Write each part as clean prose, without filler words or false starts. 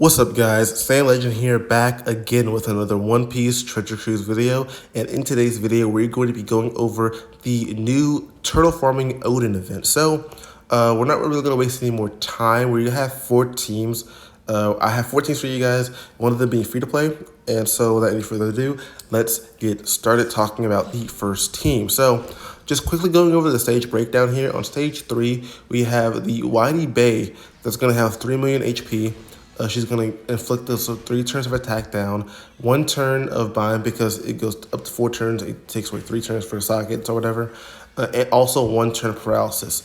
What's up guys, Sand Legend here, back again with another One Piece Treasure Cruise video. And in today's video, we're going to be going over the new turtle farming ODEN event. So we're not really going to waste any more time. We have 4 teams. I have 4 teams for you guys, one of them being free to play. And so without any further ado, let's get started talking about the first team. So just quickly going over the stage breakdown here. On stage 3, we have the Whitey Bay that's going to have 3 million HP. She's going to inflict us 3 turns of attack down, 1 turn of bind because it goes up to 4 turns. It takes away 3 turns for sockets or whatever, and also 1 turn paralysis,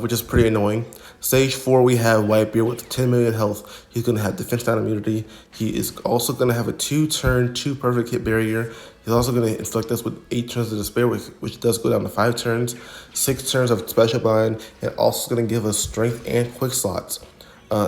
which is pretty annoying. Stage 4, we have Whitebeard with 10 million health. He's going to have defense down immunity. He is also going to have a 2-turn, 2 perfect hit barrier. He's also going to inflict us with 8 turns of despair, which does go down to 5 turns, 6 turns of special bind, and also going to give us strength and quick slots.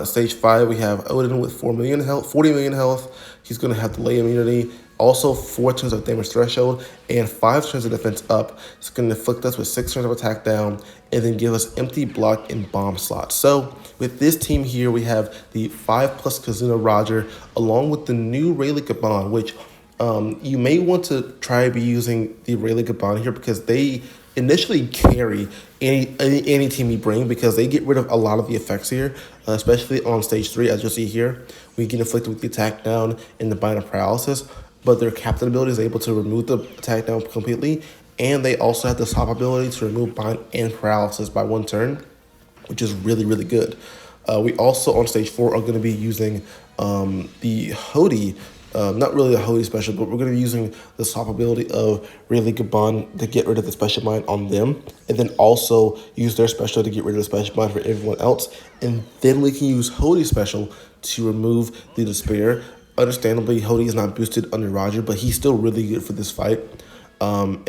Stage 5, we have ODEN with 40 million health. He's going to have delay immunity, also 4 turns of damage threshold, and 5 turns of defense up. It's going to inflict us with 6 turns of attack down, and then give us empty block and bomb slots. So with this team here, we have the 5+ Kazuna Roger, along with the new Rayleigh Gaban, which you may want to try be using the Rayleigh Gaban here because they initially carry any team you bring because they get rid of a lot of the effects here, especially on stage 3. As you'll see here, we get inflicted with the attack down and the bind of paralysis, but their captain ability is able to remove the attack down completely, and they also have the swap ability to remove bind and paralysis by 1 turn, which is really good. We also on stage 4 are going to be using the Hody. Not really a Hody special, but we're going to be using the swap ability of Rayleigh Gaban to get rid of the special bind on them, and then also use their special to get rid of the special bind for everyone else, and then we can use Hody's special to remove the despair. Understandably, Hody is not boosted under Roger, but he's still really good for this fight. With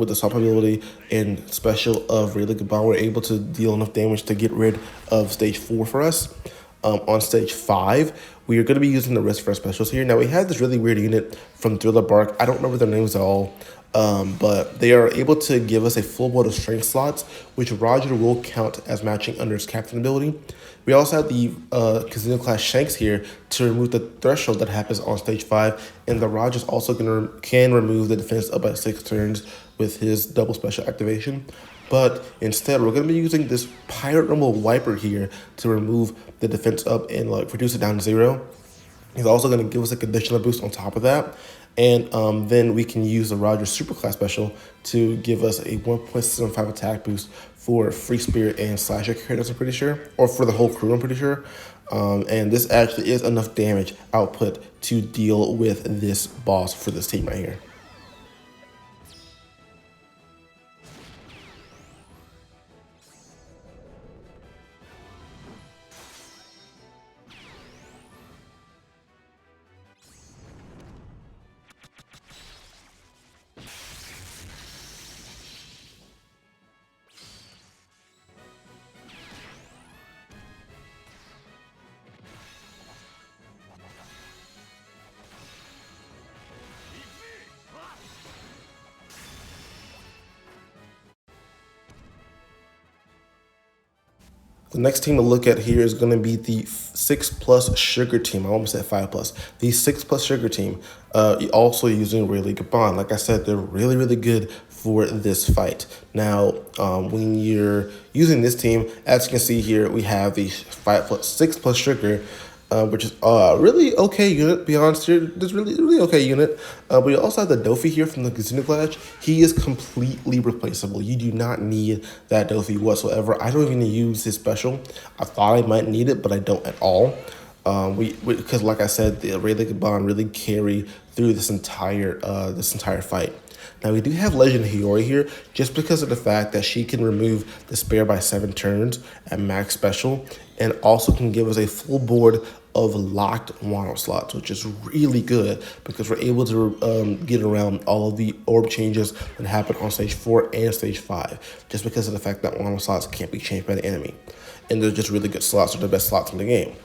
the swap ability and special of Rayleigh Gaban, we're able to deal enough damage to get rid of stage 4 for us. On stage 5, we are going to be using the rest of our specials here. Now, we have this really weird unit from Thriller Bark. I don't remember their names at all, but they are able to give us a full board of strength slots, which Roger will count as matching under his captain ability. We also have the Casino Class Shanks here to remove the threshold that happens on stage 5, and the Roger's also can remove the defense up by 6 turns with his double special activation. But instead, we're going to be using this Pirate Rumble Wiper here to remove the defense up and reduce it down to 0. He's also going to give us a conditional boost on top of that. And then we can use the Roger Superclass special to give us a 1.75 attack boost for Free Spirit and Slasher characters, I'm pretty sure. Or for the whole crew, I'm pretty sure. And this actually is enough damage output to deal with this boss for this team right here. The next team to look at here is going to be the 6+ Sugar team. I almost said 5+. The 6+ Sugar team, also using Rayleigh Gaban. Like I said, they're really good for this fight. Now, when you're using this team, as you can see here, we have the 6+ Sugar, which is really okay unit, to be honest here. This really okay unit. We also have the Dofi here from the Casino Clash. He is completely replaceable. You do not need that Dofi whatsoever. I don't even use his special. I thought I might need it, but I don't at all. Because like I said, the Rayleigh Gaban really carry through this entire fight. Now, we do have Legend Hiyori here just because of the fact that she can remove Despair by 7 turns at max special, and also can give us a full board of locked Wano slots, which is really good because we're able to get around all of the orb changes that happen on stage 4 and stage 5, just because of the fact that Wano slots can't be changed by the enemy. And they're just really good slots. They're the best slots in the game.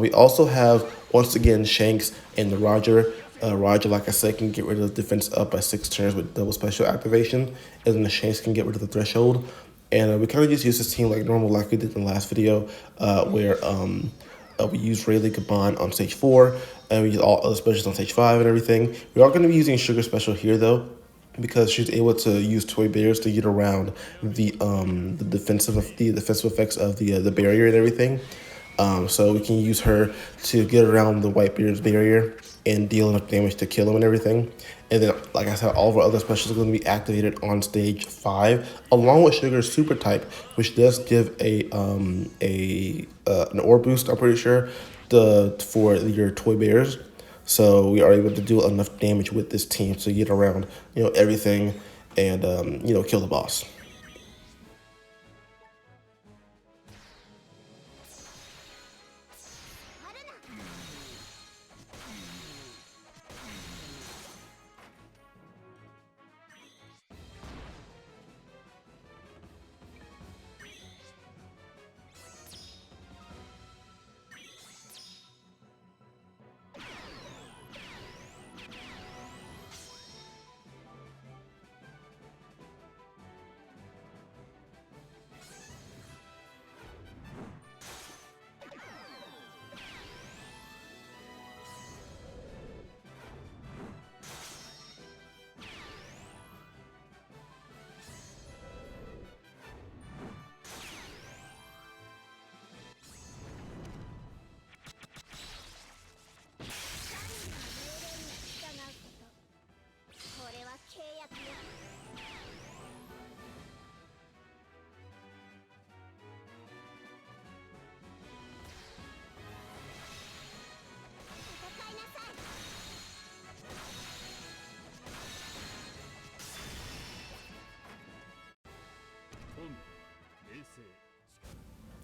We also have, once again, Shanks and the Roger. Roger, like I said, can get rid of the defense up by 6 turns with double special activation, and then the Shanks can get rid of the threshold. And we kind of just use this team like normal, like we did in the last video, where We use Rayleigh Gaban on stage 4, and we use all other specials on stage 5 and everything. We are going to be using Sugar Special here though, because she's able to use toy barriers to get around the defensive effects of the barrier and everything. So we can use her to get around the Whitebeard's barrier and deal enough damage to kill him and everything. And then, like I said, all of our other specials are going to be activated on stage 5, along with Sugar's Super Type, which does give an ore boost, I'm pretty sure, for your toy bears. So we are able to do enough damage with this team to get around, everything and, kill the boss.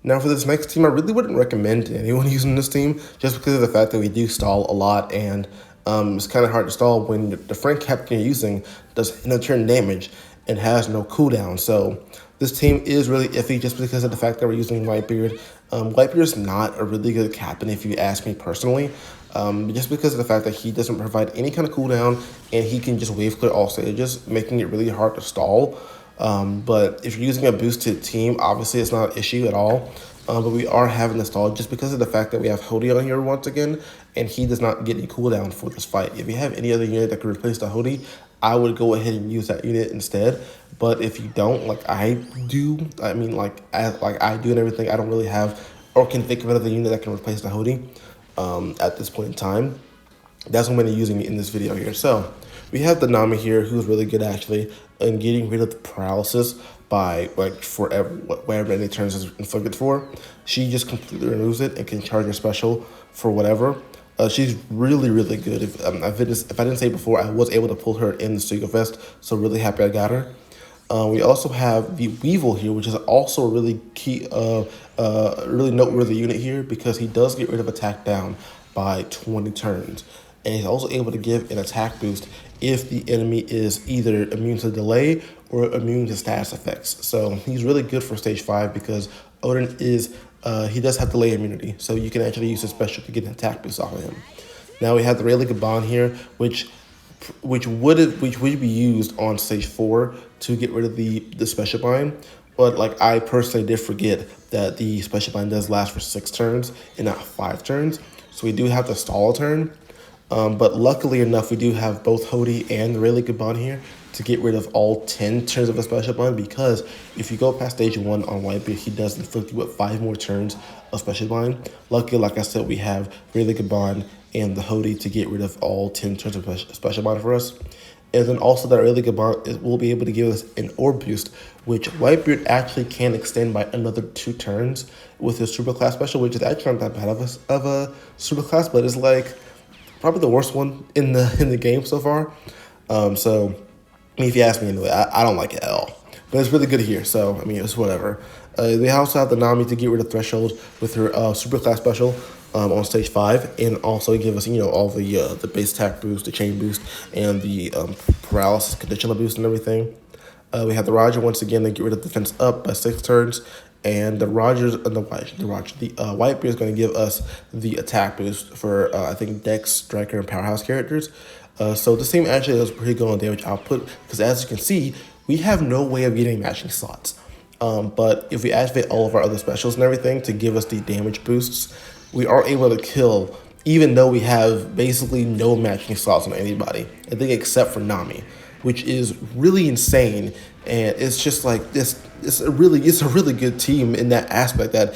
Now for this next team, I really wouldn't recommend anyone using this team just because of the fact that we do stall a lot, and it's kind of hard to stall when the friend captain you're using does end of turn damage and has no cooldown. So this team is really iffy just because of the fact that we're using Whitebeard. Whitebeard is not a really good captain if you ask me personally. Just because of the fact that he doesn't provide any kind of cooldown and he can just wave clear all stages, making it really hard to stall. But if you're using a boosted team, obviously it's not an issue at all. But we are having to stall just because of the fact that we have Hody on here once again, and he does not get any cooldown for this fight. If you have any other unit that could replace the Hody, I would go ahead and use that unit instead. But if you don't, like I do, like I do and everything, I don't really have or can think of another unit that can replace the Hody at this point in time. That's what I'm going to be using in this video here. So we have the Nami here, who's really good actually in getting rid of the paralysis by wherever any turns is inflicted for. She just completely removes it and can charge her special for whatever. She's really, really good. If I didn't say before, I was able to pull her in the Studio Fest, so really happy I got her. We also have the Weevil here, which is also a really key, really noteworthy unit here because he does get rid of attack down by 20 turns. And he's also able to give an attack boost if the enemy is either immune to delay or immune to status effects. So he's really good for stage 5 because ODEN is, he does have delay immunity. So you can actually use his special to get an attack boost off of him. Now we have the Rayleigh Gaban here, which would be used on stage 4 to get rid of the special bind. But like I personally did forget that the special bind does last for 6 turns and not 5 turns. So we do have to stall a turn. But luckily enough, we do have both Hody and the Rayleigh Gaban here to get rid of all 10 turns of a special bind, because if you go past stage 1 on Whitebeard, he does inflict you with 5 more turns of special bind. Luckily, like I said, we have Rayleigh Gaban and the Hody to get rid of all 10 turns of special bind for us. And then also that Rayleigh Gaban will be able to give us an orb boost, which Whitebeard actually can extend by another 2 turns with his super class special, which is actually not that bad of a super class, but it's like probably the worst one in the game so far. So I mean, if you ask me anyway, I don't like it at all. But it's really good here, so I mean, it's whatever. They also have the Nami to get rid of Threshold with her super class special on stage 5, and also give us all the base attack boost, the chain boost, and the paralysis conditional boost and everything. We have the Roger once again to get rid of defense up by 6 turns. And the Whitebeard is going to give us the attack boost for, I think, Dex, Striker, and Powerhouse characters. So this team actually has pretty good on damage output, because as you can see, we have no way of getting matching slots. But if we activate all of our other specials and everything to give us the damage boosts, we are able to kill, even though we have basically no matching slots on anybody, I think except for Nami, which is really insane. And it's just like this. It's a really good team in that aspect, that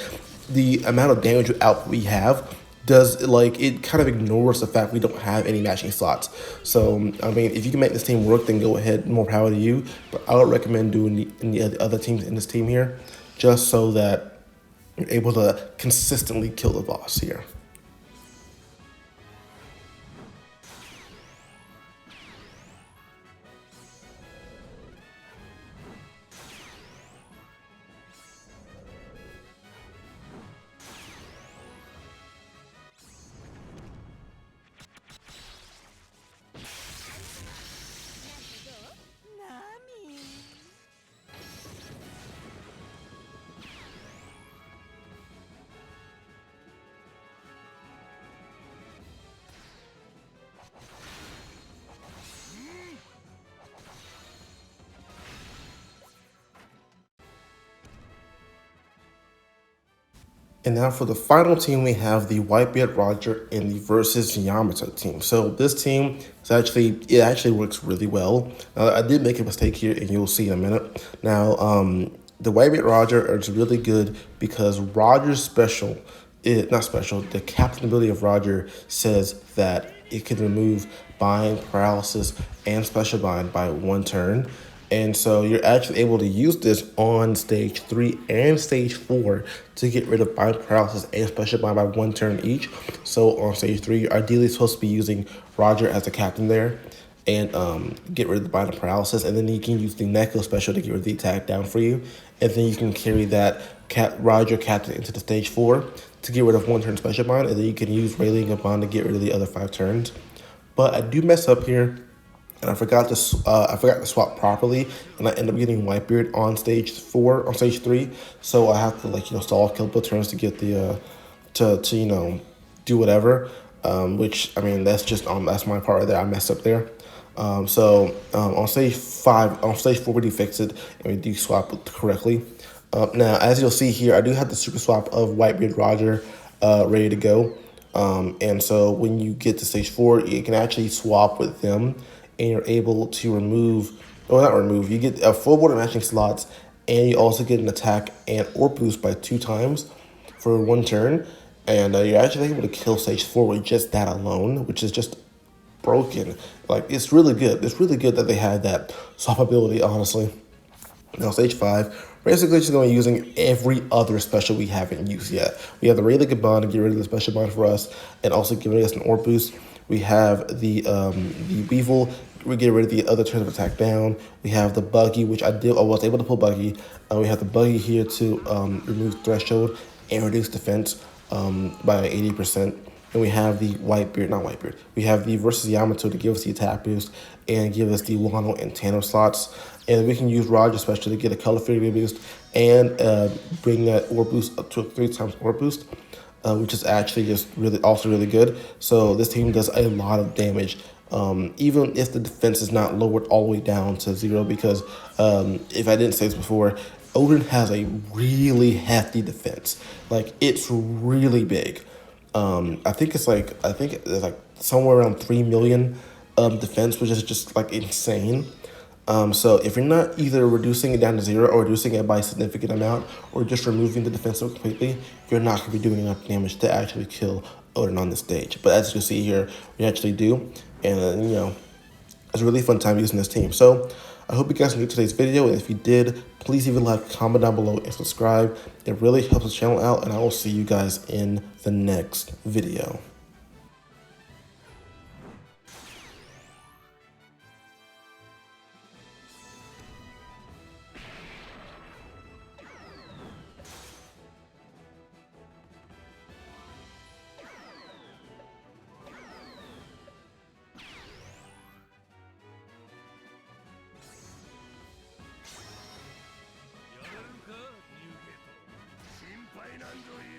the amount of damage output we have does, like, it kind of ignores the fact we don't have any matching slots. So I mean, if you can make this team work, then go ahead, more power to you. But I would recommend doing the other teams in this team here, just so that you're able to consistently kill the boss here. And now for the final team, we have the Whitebeard Roger and the versus Yamato team. So this team is actually works really well. I did make a mistake here, and you'll see in a minute. Now, the Whitebeard Roger is really good because Roger's special, not special, the captain ability of Roger says that it can remove bind, paralysis, and special bind by 1 turn. And so you're actually able to use this on stage 3 and stage 4 to get rid of bind, paralysis, and special bind by 1 turn each. So on stage 3, you're ideally supposed to be using Roger as the captain there and get rid of the bind and paralysis. And then you can use the Neko special to get rid of the attack down for you. And then you can carry that Roger captain into the stage 4 to get rid of 1 turn special bind. And then you can use Rayleigh and Bond to get rid of the other 5 turns. But I do mess up here, and I forgot to swap properly, and I end up getting Whitebeard on stage 3. So I have to, like, stall a couple of turns to get the to do whatever. Which, I mean, that's my part right there. I messed up there. On stage 4 we do fix it, and we do swap it correctly. Now, as you'll see here, I do have the super swap of Whitebeard Roger ready to go. And so when you get to stage 4, you can actually swap with them, and you're able to you get a full board of matching slots, and you also get an attack and or boost by 2 times for 1 turn. And you're actually able to kill stage 4 with just that alone, which is just broken. Like, it's really good. It's really good that they had that swap ability, honestly. Now, stage 5, basically just going to be using every other special we haven't used yet. We have the Rayleigh Bond to get rid of the special bond for us, and also giving us an orb boost. We have the Weevil. We get rid of the other turns of attack down. We have the Buggy, which I was able to pull Buggy. We have the Buggy here to remove Threshold and reduce defense by 80%. And we have the we have the versus Yamato to give us the attack boost and give us the Wano and Tano slots. And we can use Roger especially to get a color figure boost and bring that orb boost up to a 3 times orb boost, which is actually just really good. So this team does a lot of damage, even if the defense is not lowered all the way down to 0, because if I didn't say this before, ODEN has a really hefty defense. Like, it's really big. I think it's like somewhere around 3 million defense, which is just like insane. So if you're not either reducing it down to 0 or reducing it by a significant amount, or just removing the defense completely, you're not going to be doing enough damage to actually kill ODEN on this stage. But as you can see here, we actually do, and it's a really fun time using this team. So I hope you guys enjoyed today's video, and if you did, please leave a like, comment down below, and subscribe. It really helps the channel out, and I will see you guys in the next video. Android